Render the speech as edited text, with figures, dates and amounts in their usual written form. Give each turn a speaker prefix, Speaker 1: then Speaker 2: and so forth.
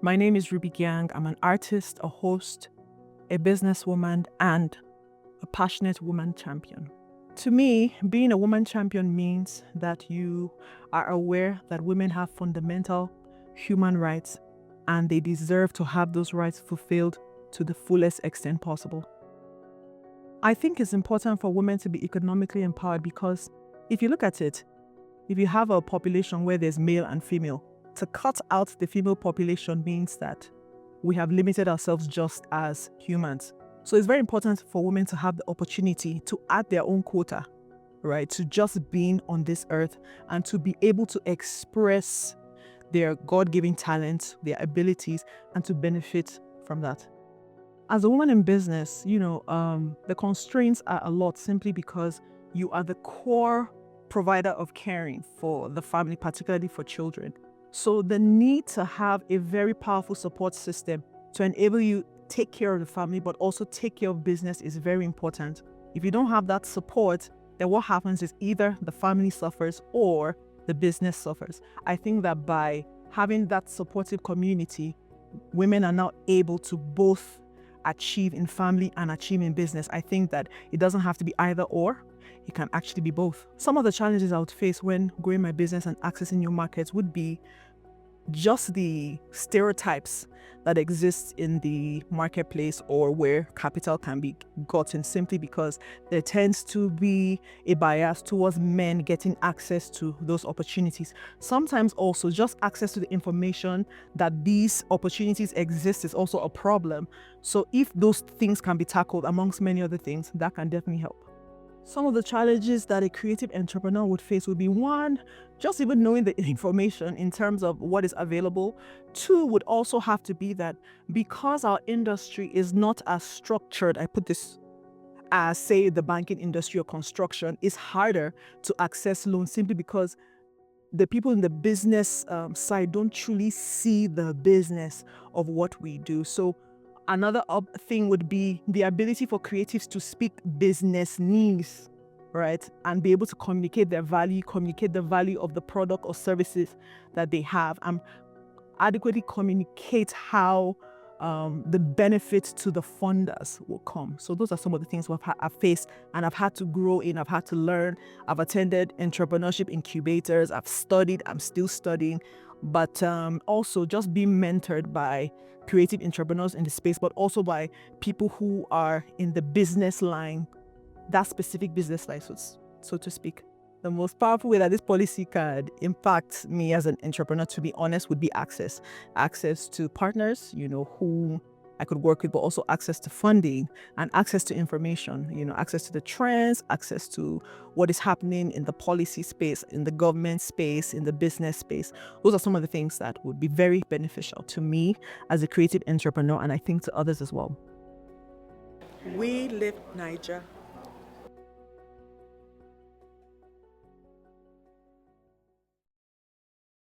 Speaker 1: My name is Gyang. I'm an artist, a host, a businesswoman, and a passionate woman champion. To me, being a woman champion means that you are aware that women have fundamental human rights and they deserve to have those rights fulfilled to the fullest extent possible. I think it's important for women to be economically empowered because if you look at it, if you have a population where there's male and female, to cut out the female population means that we have limited ourselves just as humans. So it's very important for women to have the opportunity to add their own quota, right? To just being on this earth and to be able to express their God-given talents, their abilities, and to benefit from that. As a woman in business, the constraints are a lot simply because you are the core provider of caring for the family, particularly for children. So the need to have a very powerful support system to enable you take care of the family, but also take care of business is very important. If you don't have that support, then what happens is either the family suffers or the business suffers. I think that by having that supportive community, women are now able to both achieve in family and achieve in business. I think that it doesn't have to be either or. It can actually be both. Some of the challenges I would face when growing my business and accessing new markets would be just the stereotypes that exist in the marketplace or where capital can be gotten, simply because there tends to be a bias towards men getting access to those opportunities. Sometimes also just access to the information that these opportunities exist is also a problem. So if those things can be tackled amongst many other things, that can definitely help. Some of the challenges that a creative entrepreneur would face would be one, just even knowing the information in terms of what is available. Two would also have to be that because our industry is not as structured, I put this as, say, the banking industry or construction, is harder to access loans simply because the people in the business side don't truly see the business of what we do. So another thing would be the ability for creatives to speak business needs, right? And be able to communicate their value, communicate the value of the product or services that they have, and adequately communicate how the benefits to the funders will come. So those are some of the things I've faced and I've had to grow in, I've had to learn. I've attended entrepreneurship incubators, I've studied, I'm still studying, but also just being mentored by creative entrepreneurs in the space, but also by people who are in the business line, that specific business line, so to speak. The most powerful way that this policy could impact me as an entrepreneur, to be honest, would be access to partners, who I could work with, but also access to funding and access to information, access to the trends, access to what is happening in the policy space, in the government space, in the business space. Those are some of the things that would be very beneficial to me as a creative entrepreneur, and I think to others as well.
Speaker 2: We lift Niger.